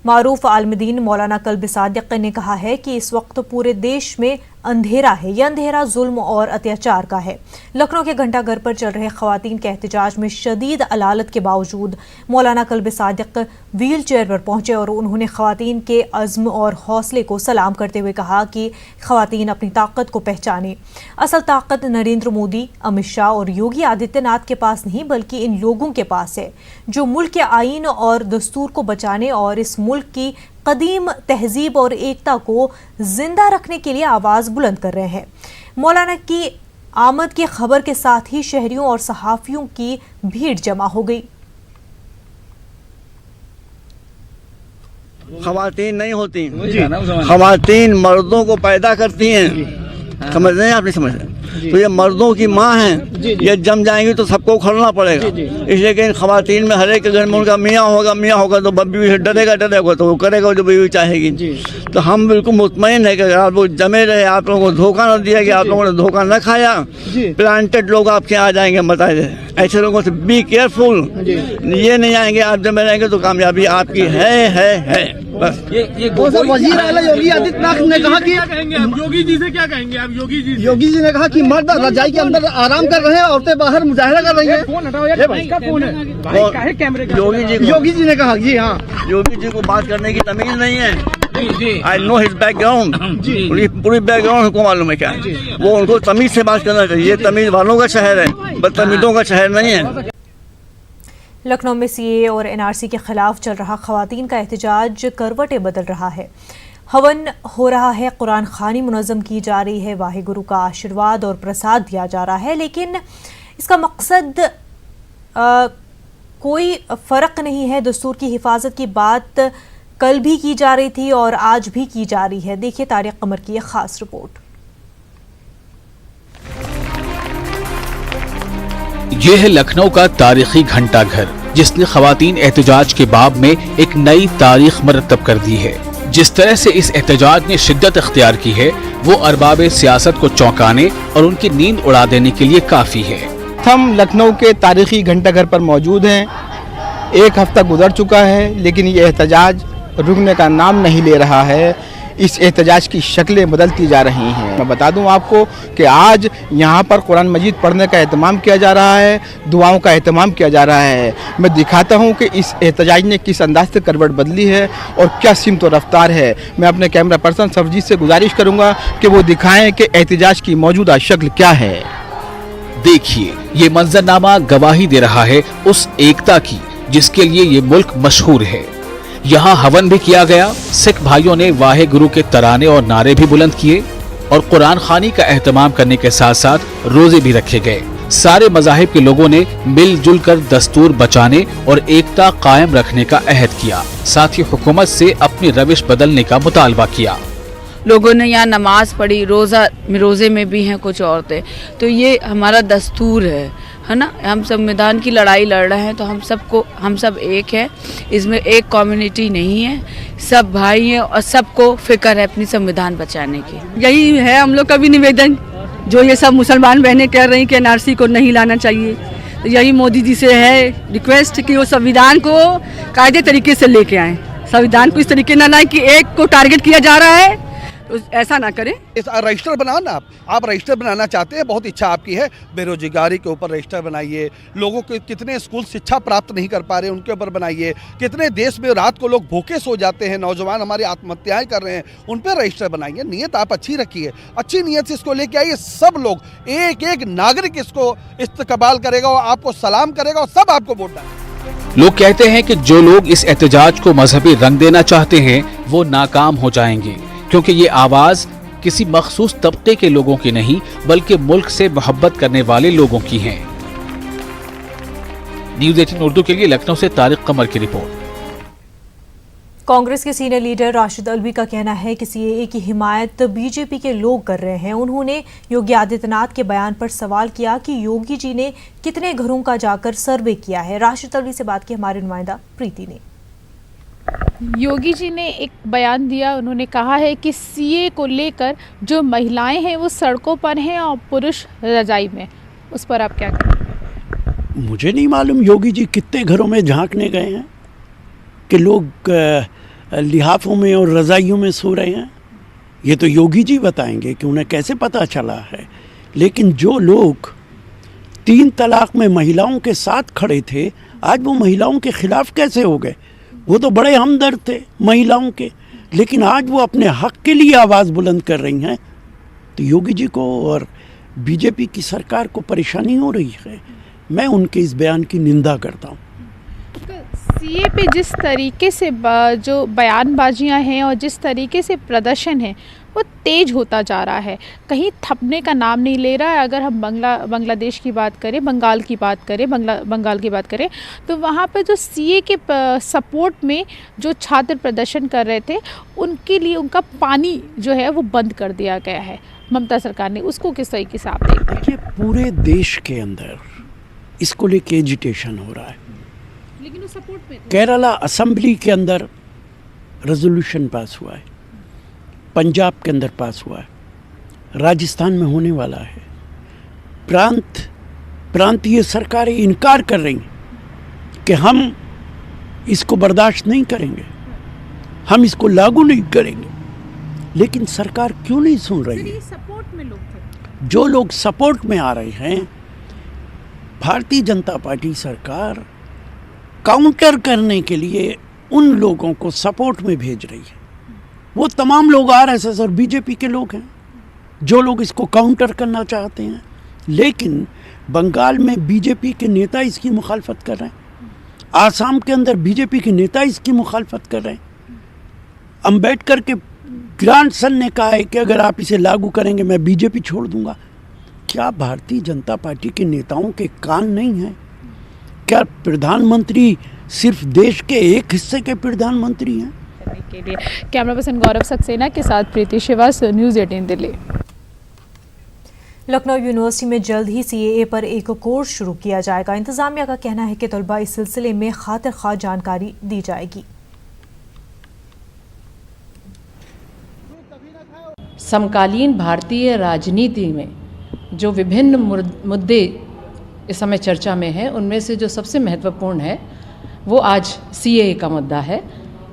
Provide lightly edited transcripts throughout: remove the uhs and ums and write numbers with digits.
मारूफ आलमदीन मौलाना कल्ब सादिक ने कहा है कि इस वक्त पूरे देश में अंधेरा है। यह अंधेरा जुल्म और अत्याचार का है। लखनऊ के घंटाघर पर चल रहे खवातीन के एहतजाज में शदीद अलालत के बावजूद मौलाना कल्ब सादिक व्हील चेयर पर पहुंचे और उन्होंने खवातीन के अज़्म और हौसले को सलाम करते हुए कहा कि खवातीन अपनी ताकत को पहचाने। असल ताकत नरेंद्र मोदी, अमित शाह और योगी आदित्यनाथ के पास नहीं बल्कि इन लोगों के पास है जो मुल्क के आईन और दस्तूर को बचाने और इस मुल्क की कदीम तहजीब और एकता को जिंदा रखने के लिए आवाज बुलंद कर रहे हैं। मौलाना की आमद की खबर के साथ ही शहरियों और सहाफियों की भीड़ जमा हो गई। खवातीन नहीं होती, खवातीन मर्दों को पैदा करती हैं। समझ रहे हैं आप? नहीं समझ रहे? तो ये मर्दों की माँ हैं, ये जम जाएंगी तो सबको उखड़ना पड़ेगा। इसलिए कि इन खवातीन में हर एक घर में उनका मियाँ होगा तो बब्बी से डरेगा तो वो करेगा जो बीवी चाहेगी। तो हम बिल्कुल मुतमईन है कि आप लोग जमे रहे, आप लोगों को धोखा न दिया कि आप लोगों ने धोखा न खाया। प्लांटेड लोग आपके आ जाएंगे, बताए ऐसे लोगों से बी केयरफुल। ये नहीं आएंगे, आप जमे रहेंगे तो कामयाबी आपकी है बस। ये वजीर आला योगी आदित्यनाथ ने कहा कि योगी जी से क्या कहेंगे आप? योगी जी ने कहा कि मर्द रजाई के अंदर आराम कर रहे हैं, औरतें बाहर मुजाहिरा कर रही हैं। फोन हटाओ यार, इसका फोन है भाई, काहे कैमरे का? योगी जी ने कहा जी हाँ, योगी जी को बात करने की तमीज नहीं है। आई नो हिज बैकग्राउंड, पूरी बैकग्राउंड हमको मालूम है क्या है। वो उनको तमीज से बात करना चाहिए। तमीज वालों का शहर है, बदतमीजों का शहर नहीं है। लखनऊ में सीए और एनआरसी के खिलाफ चल रहा खवातीन का एहतजाज करवटें बदल रहा है। हवन हो रहा है, कुरान खानी मुनज़्ज़म की जा रही है, वाहिगुरु का आशीर्वाद और प्रसाद दिया जा रहा है, लेकिन इसका मकसद कोई फ़र्क नहीं है। दस्तूर की हिफाजत की बात कल भी की जा रही थी और आज भी की जा रही है। देखिए तारिक कमर की एक खास रिपोर्ट। यह है लखनऊ का तारीखी घंटाघर, जिसने खवातीन एहतजाज के बाब में एक नई तारीख मरतब कर दी है। जिस तरह से इस एहतजाज ने शिद्दत इख्तियार की है, वो अरबाब सियासत को चौंकाने और उनकी नींद उड़ा देने के लिए काफी है। हम लखनऊ के तारीखी घंटाघर पर मौजूद हैं। एक हफ्ता गुजर चुका है, लेकिन ये एहतजाज रुकने का नाम नहीं ले रहा है। इस एहतजाज की शक्लें बदलती जा रही हैं। मैं बता दूं आपको कि आज यहाँ पर कुरान मजीद पढ़ने का एहतमाम किया जा रहा है, दुआओं का एहतमाम किया जा रहा है। मैं दिखाता हूँ कि इस एहतजाज ने किस अंदाज से करवट बदली है और क्या सिमत और रफ्तार है। मैं अपने कैमरा पर्सन सरजीत से गुजारिश करूँगा कि वो दिखाएँ कि एहतजाज की मौजूदा शक्ल क्या है। देखिए, ये मंजरनामा गवाही दे रहा है उस एकता की जिसके लिए ये मुल्क मशहूर है। यहाँ हवन भी किया गया, सिख भाइयों ने वाहे गुरु के तराने और नारे भी बुलंद किए और कुरान खानी का एहतमाम करने के साथ साथ रोजे भी रखे गए। सारे मज़ाहिब के लोगों ने मिलजुल कर दस्तूर बचाने और एकता कायम रखने का अहद किया। साथ ही हुकूमत से अपनी रविश बदलने का मुतालबा किया। लोगों ने यहाँ नमाज पढ़ी, रोज़े में भी हैं कुछ औरतें। तो ये हमारा दस्तूर है ना। हम संविधान की लड़ाई लड़ रहे हैं तो हम सब एक हैं। इसमें एक कम्युनिटी नहीं है, सब भाई हैं और सबको फिक्र है अपनी संविधान बचाने की। यही है हम लोग का भी निवेदन, जो ये सब मुसलमान बहनें कह रही कि एनआरसी को नहीं लाना चाहिए। तो यही मोदी जी से है रिक्वेस्ट कि वो संविधान को कायदे तरीके से लेके आएँ। संविधान को इस तरीके ना लाए कि एक को टारगेट किया जा रहा है, तो ऐसा ना करें। इस रजिस्टर बनाओ ना, आप रजिस्टर बनाना चाहते हैं, बहुत इच्छा आपकी है। बेरोजगारी के ऊपर रजिस्टर बनाइए। लोगों के कितने स्कूल शिक्षा प्राप्त नहीं कर पा रहे, उनके ऊपर बनाइए। कितने देश में रात को लोग भूखे सो जाते हैं, नौजवान हमारी आत्महत्याएं कर रहे हैं, उन पर रजिस्टर बनाइए। नीयत आप अच्छी रखिए, अच्छी नीयत से इसको लेके आइए। सब लोग, एक एक नागरिक इसको इस्तकबाल करेगा और आपको सलाम करेगा और सब आपको वोट डालेंगे। लोग कहते हैं कि जो लोग इस एहतजाज को मजहबी रंग देना चाहते हैं वो नाकाम हो जाएंगे, क्योंकि ये आवाज किसी मखसूस तबके के लोगों की नहीं बल्कि मुल्क से मोहब्बत करने वाले लोगों की है। न्यूज़ 18 उर्दू के लिए लखनऊ से तारिक कमर की रिपोर्ट। कांग्रेस के सीनियर लीडर राशिद अल्वी का कहना है कि सीएए की हिमायत बीजेपी के लोग कर रहे हैं। उन्होंने योगी आदित्यनाथ के बयान पर सवाल किया कि योगी जी ने कितने घरों का जाकर सर्वे किया है। राशिद अल्वी से बात की हमारे नुमाइंदा प्रीति ने। योगी जी ने एक बयान दिया, उन्होंने कहा है कि सीए को लेकर जो महिलाएं हैं वो सड़कों पर हैं और पुरुष रजाई में। उस पर आप क्या कहें? मुझे नहीं मालूम योगी जी कितने घरों में झांकने गए हैं कि लोग लिहाफों में और रज़ाइयों में सो रहे हैं? ये तो योगी जी बताएंगे कि उन्हें कैसे पता चला है। लेकिन जो लोग 3 तलाक में महिलाओं के साथ खड़े थे, आज वो महिलाओं के खिलाफ कैसे हो गए? वो तो बड़े हमदर्द थे महिलाओं के, लेकिन आज वो अपने हक के लिए आवाज़ बुलंद कर रही हैं। तो योगी जी को और बीजेपी की सरकार को परेशानी हो रही है। मैं उनके इस बयान की निंदा करता हूँ। सीए पे जिस तरीके से जो बयानबाजियां हैं और जिस तरीके से प्रदर्शन है वो तेज होता जा रहा है, कहीं थमने का नाम नहीं ले रहा है। अगर हम बांग्लादेश की बात करें, बंगाल की बात करें तो वहाँ पर जो सीए के सपोर्ट में जो छात्र प्रदर्शन कर रहे थे, उनके लिए उनका पानी जो है वो बंद कर दिया गया है ममता सरकार ने। उसको किस तरीके से आप देखते हैं? देखिए, पूरे देश के अंदर इसको लेके एजिटेशन हो रहा है, लेकिन वो सपोर्ट में केरला असेंबली के अंदर रेजोल्यूशन पास हुआ है, पंजाब के अंदर पास हुआ है, राजस्थान में होने वाला है। प्रांतीय सरकारें इनकार कर रही हैं कि हम इसको बर्दाश्त नहीं करेंगे, हम इसको लागू नहीं करेंगे। लेकिन सरकार क्यों नहीं सुन रही है? सपोर्ट में लोग थे, जो लोग सपोर्ट में आ रहे हैं, भारतीय जनता पार्टी सरकार काउंटर करने के लिए उन लोगों को सपोर्ट में भेज रही है। वो तमाम लोग आरएसएस और बीजेपी के लोग हैं, जो लोग इसको काउंटर करना चाहते हैं। लेकिन बंगाल में बीजेपी के नेता इसकी मुखालफत कर रहे हैं, आसाम के अंदर बीजेपी के नेता इसकी मुखालफत कर रहे हैं। अम्बेडकर के ग्रैंडसन ने कहा है कि अगर आप इसे लागू करेंगे मैं बीजेपी छोड़ दूंगा। क्या भारतीय जनता पार्टी के नेताओं के कान नहीं हैं? क्या प्रधानमंत्री सिर्फ देश के एक हिस्से के प्रधानमंत्री हैं? के लिए कैमरा पर्सन गौरव सक्सेना के साथ प्रीति श्रीवास्तव, न्यूज़ 18 दिल्ली। लखनऊ यूनिवर्सिटी में जल्द ही सीएए पर एक कोर्स शुरू किया जाएगा। इंतजामिया का कहना है कि तलबा इस सिलसिले में खातिर ख्वाह जानकारी दी जाएगी। समकालीन भारतीय राजनीति में जो विभिन्न मुद्दे इस समय चर्चा में हैं, उनमें से जो सबसे महत्वपूर्ण है वो आज सीएए का मुद्दा है।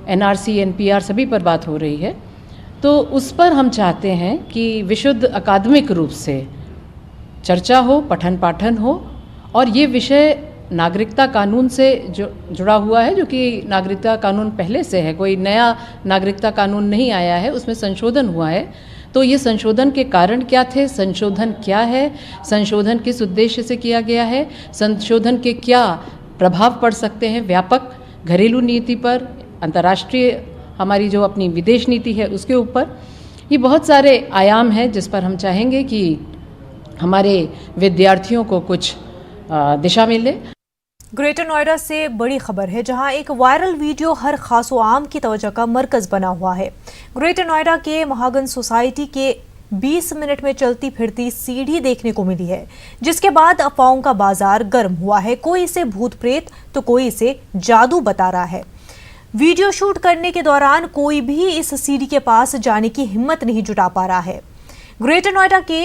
एनआरसी, एनपीआर सभी पर बात हो रही है, तो उस पर हम चाहते हैं कि विशुद्ध अकादमिक रूप से चर्चा हो, पठन पाठन हो, और ये विषय नागरिकता कानून से जुड़ा हुआ है, जो कि नागरिकता कानून पहले से है, कोई नया नागरिकता कानून नहीं आया है, उसमें संशोधन हुआ है। तो ये संशोधन के कारण क्या थे, संशोधन क्या है, संशोधन किस उद्देश्य से किया गया है, संशोधन के क्या प्रभाव पड़ सकते हैं व्यापक घरेलू नीति पर, अंतर्राष्ट्रीय हमारी जो अपनी विदेश नीति है उसके ऊपर। ये बहुत सारे आयाम हैं जिस पर हम चाहेंगे कि हमारे विद्यार्थियों को कुछ दिशा मिले। ग्रेटर नोएडा से बड़ी खबर है, जहां एक वायरल वीडियो हर खास व आम की तवज्जो का मरकज बना हुआ है। ग्रेटर नोएडा के महागन सोसाइटी के 20 मिनट में चलती फिरती सीढ़ी देखने को मिली है, जिसके बाद अफवाहों का बाजार गर्म हुआ है। कोई इसे भूत प्रेत तो कोई इसे जादू बता रहा है। वीडियो शूट करने के दौरान कोई भी इस सीढ़ी के पास जाने की हिम्मत नहीं जुटा पा रहा है। ग्रेटर नोएडा के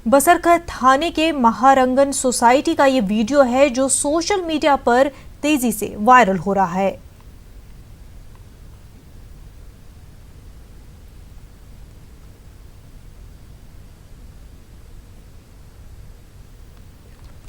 बसरखर थाने के महारंगन सोसाइटी का ये वीडियो है, जो सोशल मीडिया पर तेजी से वायरल हो रहा है।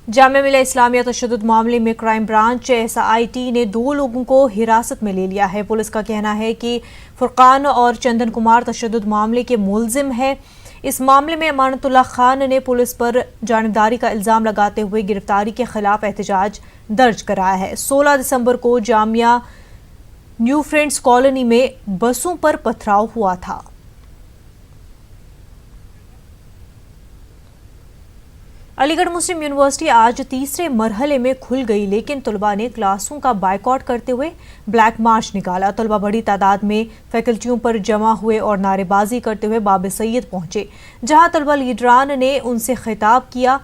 जामिया मिल्लिया इस्लामिया तशद्दुद मामले में क्राइम ब्रांच एसआईटी ने 2 लोगों को हिरासत में ले लिया है। पुलिस का कहना है कि फुरकान और चंदन कुमार तशद्दुद मामले के मुलजिम है। इस मामले में अमानतुल्लाह खान ने पुलिस पर जानिबदारी का इल्ज़ाम लगाते हुए गिरफ्तारी के खिलाफ एहतजाज दर्ज कराया है। 16 दिसंबर को जामिया न्यू फ्रेंड्स कॉलोनी में बसों पर पथराव हुआ था। अलीगढ़ मुस्लिम यूनिवर्सिटी आज तीसरे मरहले में खुल गई, लेकिन तलबा ने क्लासों का बायकॉट करते हुए ब्लैक मार्च निकाला। तलबा बड़ी तादाद में फैकल्टियों पर जमा हुए और नारेबाजी करते हुए बाब सैयद पहुंचे, जहां तलबा लीडरान ने उनसे खिताब किया।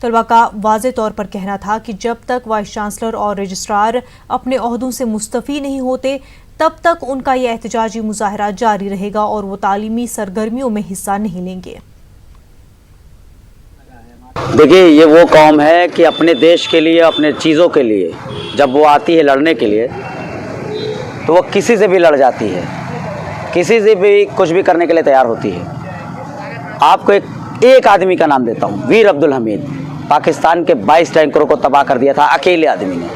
तलबा का वाज़े तौर पर कहना था कि जब तक वाइस चांसलर और रजिस्ट्रार अपने ओहदों से मुस्तफ़ी नहीं होते, तब तक उनका यह एहतजाजी मुजाहरा जारी रहेगा और वो तालीमी सरगर्मियों में हिस्सा नहीं लेंगे। देखिए, ये वो कौम है कि अपने देश के लिए, अपने चीज़ों के लिए जब वो आती है लड़ने के लिए, तो वो किसी से भी लड़ जाती है, किसी से भी कुछ भी करने के लिए तैयार होती है। आपको एक आदमी का नाम देता हूँ, वीर अब्दुल हमीद। पाकिस्तान के 22 टैंकरों को तबाह कर दिया था अकेले आदमी ने।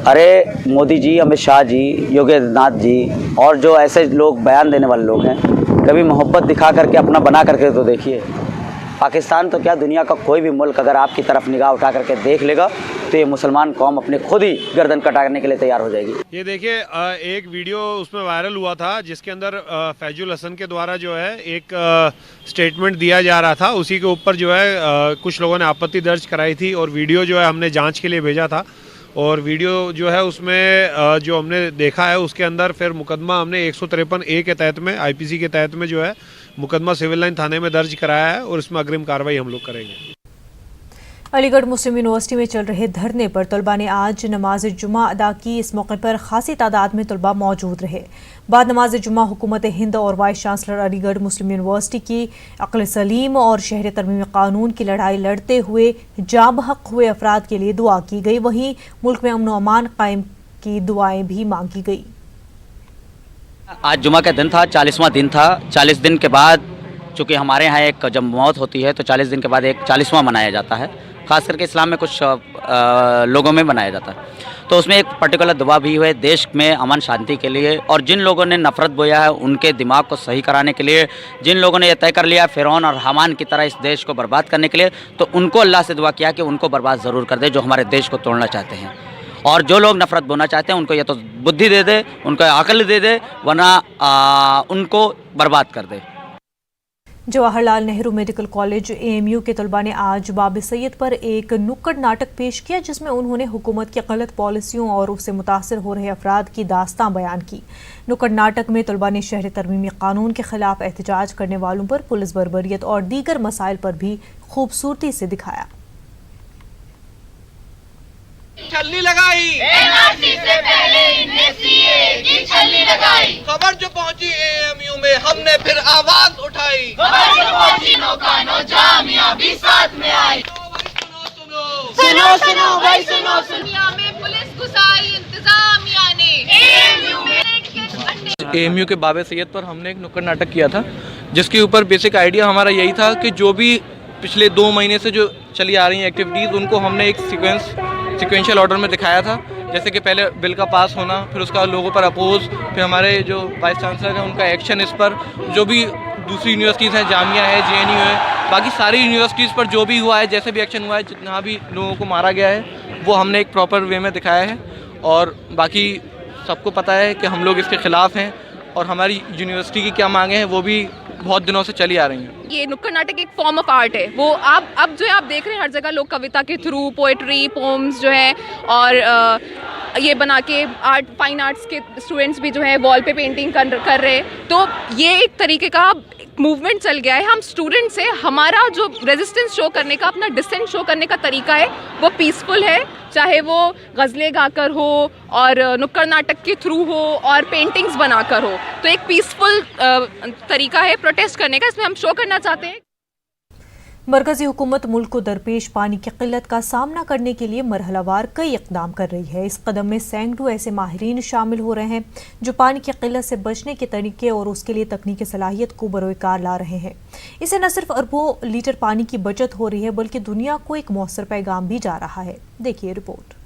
अरे मोदी जी, अमित शाह जी, योगी आदित्यनाथ जी और जो ऐसे लोग बयान देने वाले लोग हैं, कभी मोहब्बत दिखा करके अपना बना करके तो देखिए। पाकिस्तान तो क्या, दुनिया का कोई भी मुल्क अगर आपकी तरफ निगाह उठा करके देख लेगा तो ये मुसलमान कौम अपने खुद ही गर्दन कटाने के लिए तैयार हो जाएगी। ये देखिए, एक वीडियो उसमें वायरल हुआ था जिसके अंदर फैजुल हसन के द्वारा जो है एक स्टेटमेंट दिया जा रहा था। उसी के ऊपर जो है कुछ लोगों ने आपत्ति दर्ज कराई थी और वीडियो जो है हमने जांच के लिए भेजा था। और वीडियो जो है उसमें जो हमने देखा है उसके अंदर फिर मुकदमा हमने 153A के तहत में, IPC के तहत में जो है मुकदमा सिविल लाइन थाने में दर्ज कराया है और इसमें अग्रिम कार्रवाई हम लोग करेंगे। अलीगढ़ मुस्लिम यूनिवर्सिटी में चल रहे धरने पर तलबा ने आज नमाज जुमा अदा की। इस मौके पर खासी तादाद में तलबा मौजूद रहे। बाद नमाज जुमा हुकूमत हिंद और वाइस चांसलर अलीगढ़ मुस्लिम यूनिवर्सिटी की अक्ल सलीम और शहर तरमीम कानून की लड़ाई लड़ते हुए जाँ बहक हुए अफराद के लिए दुआ की गई। वहीं मुल्क में अमन व अमान कायम की दुआएं भी मांगी गई। आज जुमा का दिन था, 40वां दिन था। 40 दिन के बाद, चूँकि हमारे यहाँ एक जब मौत होती है तो 40 दिन के बाद एक 40वां मनाया जाता है। ख़ास करके इस्लाम में कुछ लोगों में मनाया जाता है। तो उसमें एक पर्टिकुलर दुआ भी हुए देश में अमन शांति के लिए, और जिन लोगों ने नफ़रत बोया है उनके दिमाग को सही कराने के लिए, जिन लोगों ने यह तय कर लिया फ़िरौन और हामान की तरह इस देश को बर्बाद करने के लिए, तो उनको अल्लाह से दुआ किया कि उनको बर्बाद ज़रूर कर दे जो हमारे देश को तोड़ना चाहते हैं। और जो लोग नफ़रत बोना चाहते हैं उनको या तो बुद्धि दे दे, उनको अकल दे दे, वरना उनको बर्बाद कर दे। Jawaharlal Nehru medical college AMU के तलबा ने आज बाब सैयद पर एक नुक्कड़ नाटक पेश किया जिसमें उन्होंने हुकूमत की गलत पॉलिसियों और उससे मुतासर हो रहे अफराद की दास्तां बयान की। नुक्कड़ नाटक में तलबा ने शहर तरमीमी कानून के खिलाफ एहतजाज करने वालों पर पुलिस बर्बरियत और दीगर मसाइल पर भी खूबसूरती से दिखाया। छलनी लगाई, NRC से पहले इन्हें CA की छलनी लगाई। खबर जो पहुंची AMU में हमने फिर आवाज उठाई। खबर जो पहुंची नौकानो जामिया भी साथ में आई। सुनो सुनो भाई सुनो, दुनिया में पुलिस घुसाई इंतजामिया ने AMU में। AMU के बाब सैयद पर हमने एक नुक्कड़ नाटक किया था जिसके ऊपर बेसिक आइडिया हमारा यही था कि जो भी पिछले 2 महीने से जो चली आ रही हैं एक्टिविटीज़, उनको हमने एक सिक्वेंशियल ऑर्डर में दिखाया था। जैसे कि पहले बिल का पास होना, फिर उसका लोगों पर अपोज, फिर हमारे जो वाइस चांसलर हैं उनका एक्शन इस पर, जो भी दूसरी यूनिवर्सिटीज़ हैं, जामिया है, JNU है, बाकी सारी यूनिवर्सिटीज़ पर जो भी हुआ है, जैसे भी एक्शन हुआ है, जितना भी लोगों को मारा गया है, वो हमने एक प्रॉपर वे में दिखाया है। और बाकी सबको पता है कि हम लोग इसके ख़िलाफ़ हैं और हमारी यूनिवर्सिटी की क्या मांगे हैं वो भी बहुत दिनों से चली आ रही हैं। ये नुक्कड़ नाटक एक फॉर्म ऑफ आर्ट है। वो अब जो है आप देख रहे हैं हर जगह लोग कविता के थ्रू, पोएट्री, पोम्स जो है, और ये बना के फाइन आर्ट्स के स्टूडेंट्स भी जो है वॉल पे पेंटिंग कर रहे हैं। तो ये एक तरीके का मूवमेंट चल गया है। हम स्टूडेंट से हमारा जो रेजिस्टेंस शो करने का, अपना डिसेंट शो करने का तरीका है वो पीसफुल है, चाहे वो गज़लें गाकर हो और नुक्कड़ नाटक के थ्रू हो और पेंटिंग्स बनाकर हो। तो एक पीसफुल तरीका है प्रोटेस्ट करने का, इसमें हम शो करना चाहते हैं। मरकजी हुकूमत मुल्क को दरपेश पानी की किल्लत का सामना करने के लिए मरहलावार कई इक़दाम कर रही है। इस कदम में सैकड़ों ऐसे माहिरीन शामिल हो रहे हैं जो पानी की किल्लत से बचने के तरीके और उसके लिए तकनीकी सलाहियत को बरोकार ला रहे हैं। इससे न सिर्फ अरबों लीटर पानी की बचत हो रही है बल्कि दुनिया को एक मौसर पैगाम भी जा रहा है। देखिए रिपोर्ट।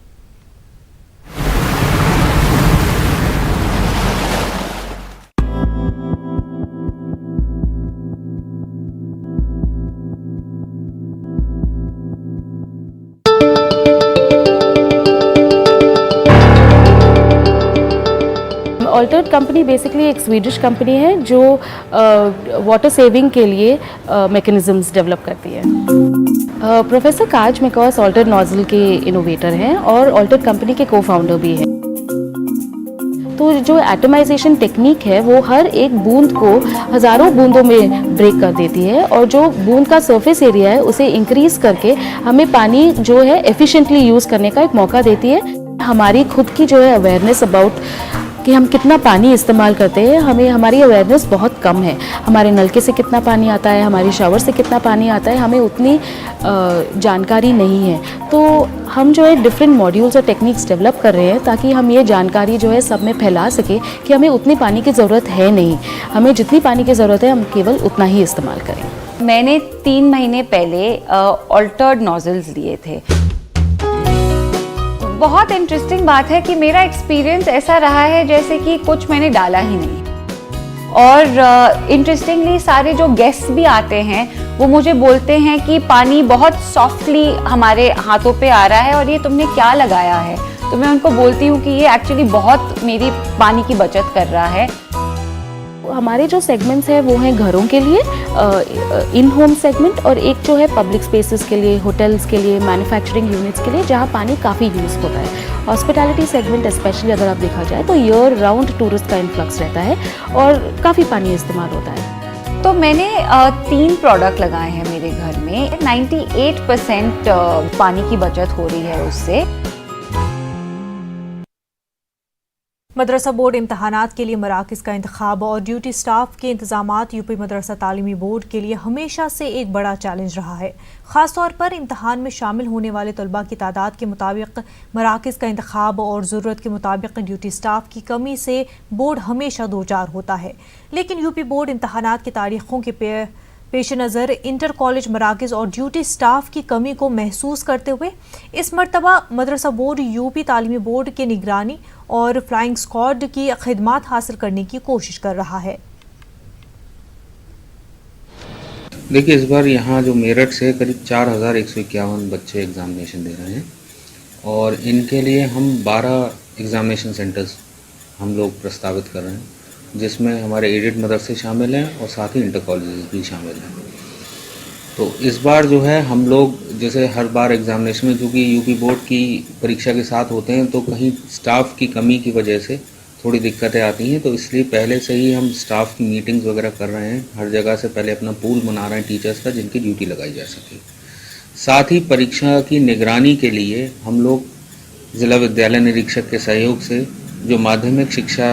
ऑल्टर्ड कंपनी बेसिकली एक स्वीडिश कंपनी है जो वाटर सेविंग के लिए मैकेनिज्म्स डेवलप करती है। प्रोफेसर काज मैकॉस ऑल्टर्ड नॉजल के इनोवेटर हैं और ऑल्टर्ड कंपनी के को-फाउंडर भी हैं। तो जो एटमाइजेशन टेक्निक है वो हर एक बूंद को हज़ारों बूंदों में ब्रेक कर देती है और जो बूंद का सरफेस एरिया है उसे इंक्रीज करके हमें पानी जो है एफिशिएंटली यूज़ करने का एक मौका देती है। हमारी खुद की जो है अवेयरनेस अबाउट कि हम कितना पानी इस्तेमाल करते हैं, हमें हमारी अवेयरनेस बहुत कम है। हमारे नलके से कितना पानी आता है, हमारे शावर से कितना पानी आता है, हमें उतनी जानकारी नहीं है। तो हम जो है डिफरेंट मॉड्यूल्स और टेक्निक्स डेवलप कर रहे हैं ताकि हम ये जानकारी जो है सब में फैला सके कि हमें उतनी पानी की ज़रूरत है नहीं, हमें जितनी पानी की ज़रूरत है हम केवल उतना ही इस्तेमाल करें। मैंने 3 महीने पहले ऑल्टर्ड नोजल्स लिए थे। बहुत इंटरेस्टिंग बात है कि मेरा एक्सपीरियंस ऐसा रहा है जैसे कि कुछ मैंने डाला ही नहीं। और इंटरेस्टिंगली सारे जो गेस्ट्स भी आते हैं वो मुझे बोलते हैं कि पानी बहुत सॉफ्टली हमारे हाथों पे आ रहा है और ये तुमने क्या लगाया है। तो मैं उनको बोलती हूँ कि ये एक्चुअली बहुत मेरी पानी की बचत कर रहा है। हमारे जो सेगमेंट्स हैं वो हैं घरों के लिए, इन होम सेगमेंट, और एक जो है पब्लिक स्पेसेस के लिए, होटल्स के लिए, मैन्युफैक्चरिंग यूनिट्स के लिए जहाँ पानी काफ़ी यूज़ होता है। हॉस्पिटैलिटी सेगमेंट स्पेशली अगर आप देखा जाए तो ईयर राउंड टूरिस्ट का इन्फ्लक्स रहता है और काफ़ी पानी इस्तेमाल होता है। तो मैंने 3 प्रोडक्ट लगाए हैं मेरे घर में। 98% पानी की बचत हो रही है उससे। मदरसा बोर्ड इम्तहानात के लिए मराकज़ का इंतखाब और ड्यूटी स्टाफ के इंतजामात यूपी मदरसा तालीमी बोर्ड के लिए हमेशा से एक बड़ा चैलेंज रहा है। ख़ासतौर पर इम्तहान में शामिल होने वाले तलबा की तादाद के मुताबिक मराकज़ का इंतखाब और ज़रूरत के मुताबिक ड्यूटी स्टाफ की कमी से बोर्ड हमेशा दो चार होता है। लेकिन यूपी बोर्ड इम्तहानात की तारीखों के पेश नज़र इंटर कॉलेज मराकज़ और ड्यूटी स्टाफ की कमी को महसूस करते हुए इस मरतबा मदरसा बोर्ड यूपी तालीमी बोर्ड के निगरानी और फ्लाइंग स्क्वाड की खिदमात हासिल करने की कोशिश कर रहा है। देखिए, इस बार यहाँ जो मेरठ से करीब 4151 बच्चे एग्ज़ामिनेशन दे रहे हैं और इनके लिए हम 12 एग्ज़ामिनेशन सेंटर्स हम लोग प्रस्तावित कर रहे हैं, जिसमें हमारे एडेड मदरसे शामिल हैं और साथ ही इंटर कॉलेजेस भी शामिल हैं। तो इस बार जो है हम लोग जैसे हर बार एग्ज़ामिनेशन में चूँकि यूपी बोर्ड की परीक्षा के साथ होते हैं तो कहीं स्टाफ की कमी की वजह से थोड़ी दिक्कतें आती हैं, तो इसलिए पहले से ही हम स्टाफ की मीटिंग्स वगैरह कर रहे हैं। हर जगह से पहले अपना पूल बना रहे हैं टीचर्स का जिनकी ड्यूटी लगाई जा सके। साथ ही परीक्षा की निगरानी के लिए हम लोग ज़िला विद्यालय निरीक्षक के सहयोग से जो माध्यमिक शिक्षा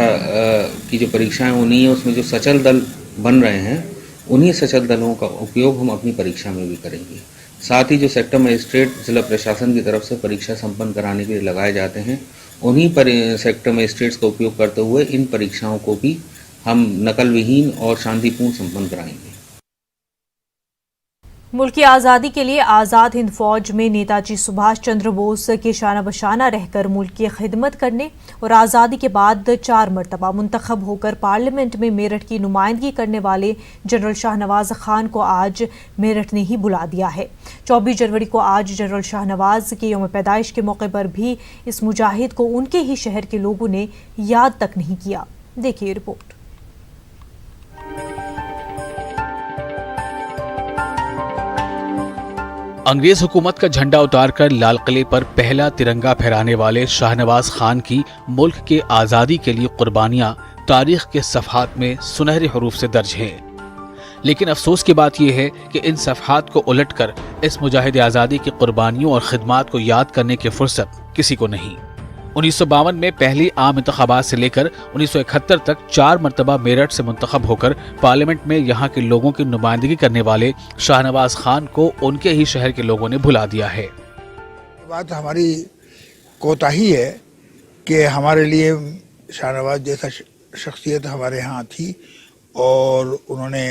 की जो परीक्षाएं होनी है उसमें जो सचल दल बन रहे हैं उन्हीं सचल दलों का उपयोग हम अपनी परीक्षा में भी करेंगे। साथ ही जो सेक्टर मजिस्ट्रेट जिला प्रशासन की तरफ से परीक्षा संपन्न कराने के लिए लगाए जाते हैं उन्हीं पर सेक्टर मजिस्ट्रेट्स का उपयोग करते हुए इन परीक्षाओं को भी हम नकल विहीन और शांतिपूर्ण संपन्न कराएंगे। मुल्क की आज़ादी के लिए आज़ाद हिंद फौज में नेताजी सुभाष चंद्र बोस के शाना बशाना रहकर मुल्क की खिदमत करने और आज़ादी के बाद 4 मरतबा मुंतखब होकर पार्लियामेंट में मेरठ की नुमाइंदगी करने वाले जनरल शाहनवाज खान को आज मेरठ ने ही बुला दिया है। 24 जनवरी को आज जनरल शाहनवाज के यौम पैदाइश के मौके पर भी इस मुजाहिद को उनके ही शहर के लोगों ने याद तक नहीं किया। देखिए रिपोर्ट। अंग्रेज हुकूमत का झंडा उतारकर लाल किले पर पहला तिरंगा फहराने वाले शाहनवाज खान की मुल्क के आज़ादी के लिए कुर्बानियां तारीख के सफ़हात में सुनहरे हरूफ से दर्ज हैं। लेकिन अफसोस की बात यह है कि इन सफ़हात को उलटकर इस मुजाहिद आज़ादी की कुर्बानियों और खिदमात को याद करने की फुर्सत किसी को नहीं। 1952 में पहली आम इंतखाबात से लेकर 1971 तक 4 मरतबा मेरठ से मुंतखब होकर पार्लियामेंट में यहाँ के लोगों की नुमाइंदगी करने वाले शाहनवाज खान को उनके ही शहर के लोगों ने भुला दिया है। बात हमारी कोताही है कि हमारे लिए शाहनवाज जैसा शख्सियत हमारे यहाँ थी और उन्होंने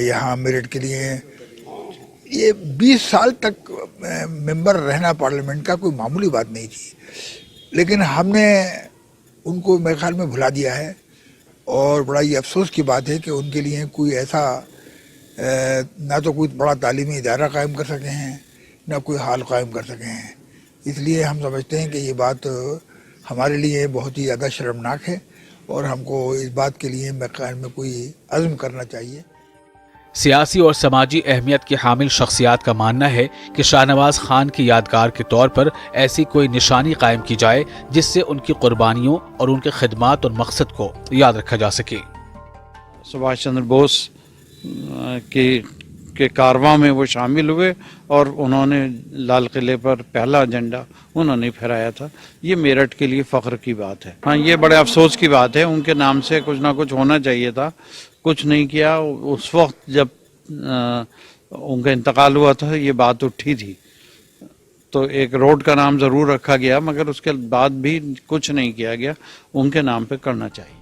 यहाँ मेरठ के लिए ये 20 साल तक मेंबर रहना पार्लियामेंट का कोई मामूली बात नहीं थी, लेकिन हमने उनको मेरे ख्याल में भुला दिया है। और बड़ा ये अफसोस की बात है कि उनके लिए कोई ऐसा ना तो कोई बड़ा तालीमी इदारा कायम कर सके हैं ना कोई हाल कायम कर सके हैं। इसलिए हम समझते हैं कि ये बात हमारे लिए बहुत ही ज़्यादा शर्मनाक है और हमको इस बात के लिए मेरे ख्याल में कोई अज़्म करना चाहिए। सियासी और समाजी अहमियत की हामिल शख्सियात का मानना है कि शाहनवाज खान की यादगार के तौर पर ऐसी कोई निशानी कायम की जाए जिससे उनकी कुर्बानियों और उनके खिदमात और मकसद को याद रखा जा सके। सुभाष चंद्र बोस की उसके कारवां में वो शामिल हुए और उन्होंने लाल किले पर पहला झंडा उन्होंने फहराया था। ये मेरठ के लिए फ़ख्र की बात है। हाँ, ये बड़े अफसोस की बात है, उनके नाम से कुछ ना कुछ होना चाहिए था, कुछ नहीं किया। उस वक्त जब उनका इंतकाल हुआ था ये बात उठी थी, तो एक रोड का नाम ज़रूर रखा गया, मगर उसके बाद भी कुछ नहीं किया गया। उनके नाम पे करना चाहिए।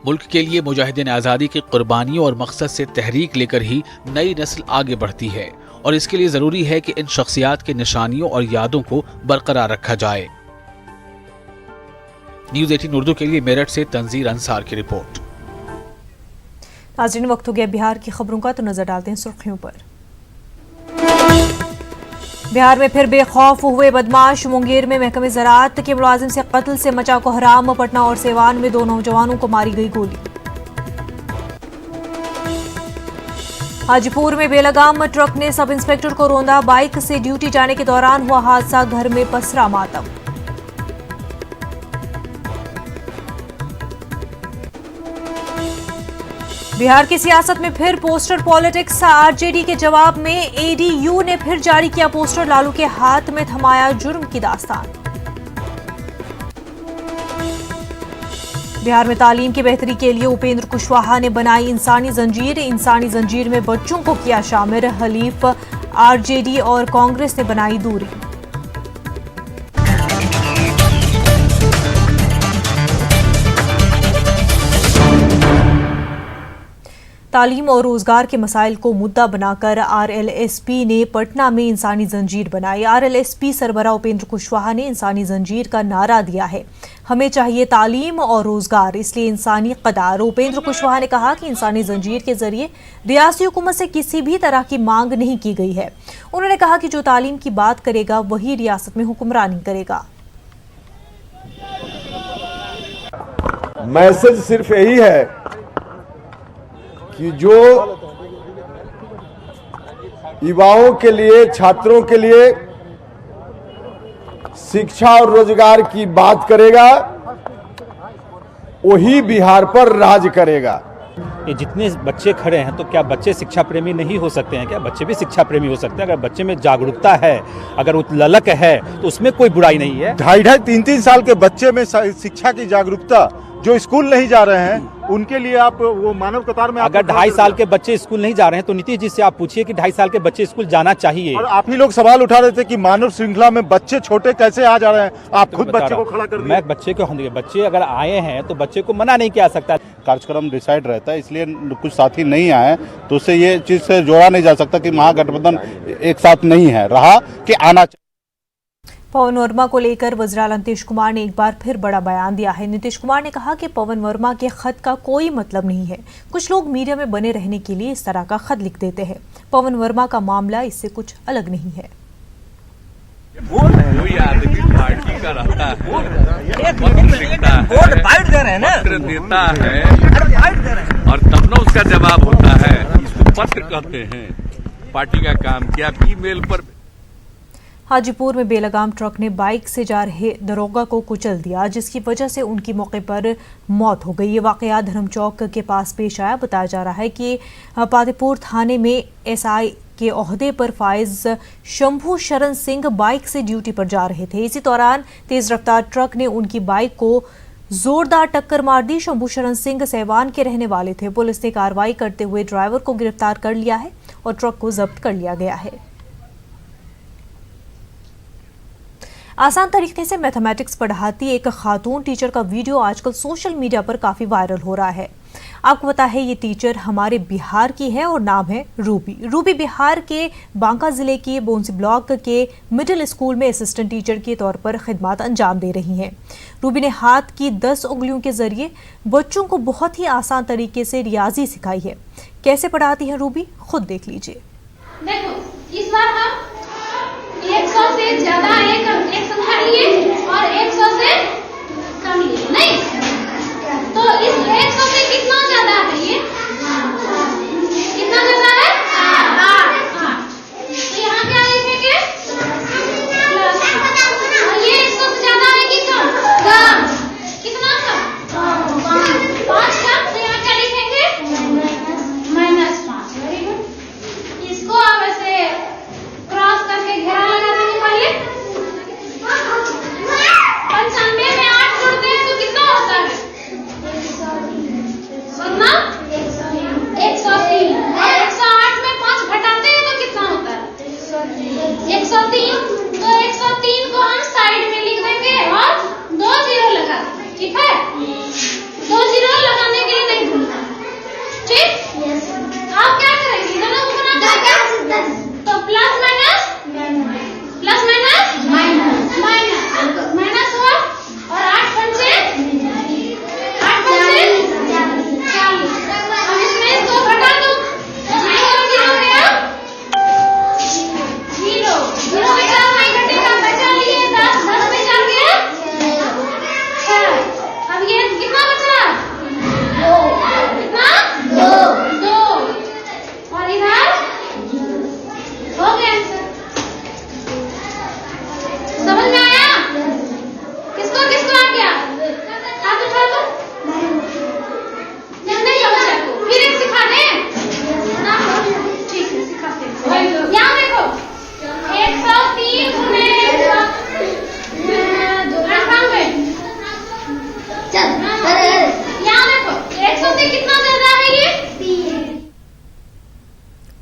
मुल्क के लिए मुजाहिदीन आज़ादी की कुर्बानियों और मकसद से तहरीक लेकर ही नई नस्ल आगे बढ़ती है और इसके लिए ज़रूरी है कि इन शख्सियात की निशानियों और यादों को बरकरार रखा जाए। न्यूज़ 18 उर्दू के लिए मेरठ से तंजीर अंसार की रिपोर्ट। नाज़रीन, वक्त हो गया बिहार की खबरों का, तो नजर डालते हैं सुर्खियों पर। बिहार में फिर बेखौफ हुए बदमाश। मुंगेर में महकमे ज़राअत के मुलाजिम से कत्ल से मचा कोहराम। पटना और सेवान में 2 नौजवानों को मारी गई गोली। हाजीपुर में बेलगाम ट्रक ने सब इंस्पेक्टर को रौंदा। बाइक से ड्यूटी जाने के दौरान हुआ हादसा, घर में पसरा मातम। बिहार की सियासत में फिर पोस्टर पॉलिटिक्स। आरजेडी के जवाब में एडीयू ने फिर जारी किया पोस्टर। लालू के हाथ में थमाया जुर्म की दास्तान। बिहार में तालीम की बेहतरी के लिए उपेंद्र कुशवाहा ने बनाई इंसानी जंजीर। इंसानी जंजीर में बच्चों को किया शामिल। हलीफ आरजेडी और कांग्रेस ने बनाई दूरी। तालीम और रोजगार के मसाइल को मुद्दा बनाकर आरएलएसपी ने पटना में इंसानी जंजीर बनाई। आरएलएसपी सरबराह उपेंद्र कुशवाहा ने इंसानी जंजीर का नारा दिया है, हमें चाहिए तालीम और रोजगार, इसलिए इंसानी कदार। उपेंद्र कुशवाहा ने कहा कि इंसानी जंजीर के जरिए रियासती हुकूमत से किसी भी तरह की मांग नहीं की गई है। उन्होंने कहा कि जो तालीम की बात करेगा वही रियासत में हुक्मरानी करेगा। मैसेज सिर्फ यही है कि जो युवाओं के लिए, छात्रों के लिए शिक्षा और रोजगार की बात करेगा वही बिहार पर राज करेगा। ये जितने बच्चे खड़े हैं, तो क्या बच्चे शिक्षा प्रेमी नहीं हो सकते हैं? क्या बच्चे भी शिक्षा प्रेमी हो सकते हैं? अगर बच्चे में जागरूकता है, अगर ललक है, तो उसमें कोई बुराई नहीं है। 2.5-3 साल के बच्चे में शिक्षा की जागरूकता, जो स्कूल नहीं जा रहे हैं उनके लिए आप वो मानव कतार में, अगर 2.5 साल के बच्चे स्कूल नहीं जा रहे हैं तो नीतीश जी से आप पूछिए कि 2.5 साल के बच्चे स्कूल जाना चाहिए। और आप ही लोग सवाल उठा रहे थे कि मानव श्रृंखला में बच्चे छोटे कैसे आ जा रहे हैं, आप खुद बच्चे को खड़ा कर दिए। मैं बच्चे अगर आए हैं तो बच्चे को मना नहीं किया सकता। कार्यक्रम डिसाइड रहता है, इसलिए कुछ साथी नहीं आए तो उससे ये चीज से जोड़ा नहीं जा सकता कि महागठबंधन एक साथ नहीं है, रहा कि आना। पवन वर्मा को लेकर वज़ीर-ए-आला नीतीश कुमार ने एक बार फिर बड़ा बयान दिया है। नीतीश कुमार ने कहा कि पवन वर्मा के खत का कोई मतलब नहीं है। कुछ लोग मीडिया में बने रहने के लिए इस तरह का खत लिख देते हैं। पवन वर्मा का मामला इससे कुछ अलग नहीं है। कोई आदमी पार्टी का रहता है, पत्र देता है और तब न उसका जवाब होता है। इसको पत्र कहते हैं। पार्टी का काम क्या, ईमेल पर। हाजीपुर में बेलगाम ट्रक ने बाइक से जा रहे दरोगा को कुचल दिया, जिसकी वजह से उनकी मौके पर मौत हो गई। ये वाकया धर्म चौक के पास पेश आया। बताया जा रहा है कि पातेपुर थाने में एसआई के ओहदे पर फाइज शंभू शरण सिंह बाइक से ड्यूटी पर जा रहे थे। इसी दौरान तेज रफ्तार ट्रक ने उनकी बाइक को जोरदार टक्कर मार दी। शंभू शरण सिंह सेवान के रहने वाले थे। पुलिस ने कार्रवाई करते हुए ड्राइवर को गिरफ्तार कर लिया है और ट्रक को जब्त कर लिया गया है। आसान तरीके से मैथमेटिक्स पढ़ाती एक खातून टीचर का वीडियो आजकल सोशल मीडिया पर काफ़ी वायरल हो रहा है। आपको पता है ये टीचर हमारे बिहार की है और नाम है रूबी। रूबी बिहार के बांका ज़िले के बोंसी ब्लॉक के मिडिल स्कूल में असिस्टेंट टीचर के तौर पर खिदमत अंजाम दे रही हैं। रूबी ने हाथ की 10 उंगलियों के जरिए बच्चों को बहुत ही आसान तरीके से रियाजी सिखाई है। कैसे पढ़ाती है रूबी, खुद देख लीजिए। देखो, इस बार हम 100 से ज्यादा एक संख्या लिए और 100 से कम लिए, नहीं तो इस 100 से कितना ज्यादा है? ये कितना ज्यादा है? 8। तो यहाँ क्या लिखेंगे? और ये 100 से ज्यादा है कि कम? कम। कितना कम? 5 कम। तो यहाँ क्या लिखेंगे? -5। Very good.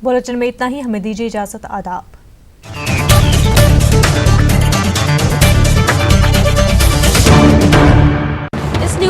बुलेटिन में इतना ही, हमें दीजिए इजाजत। आदाब।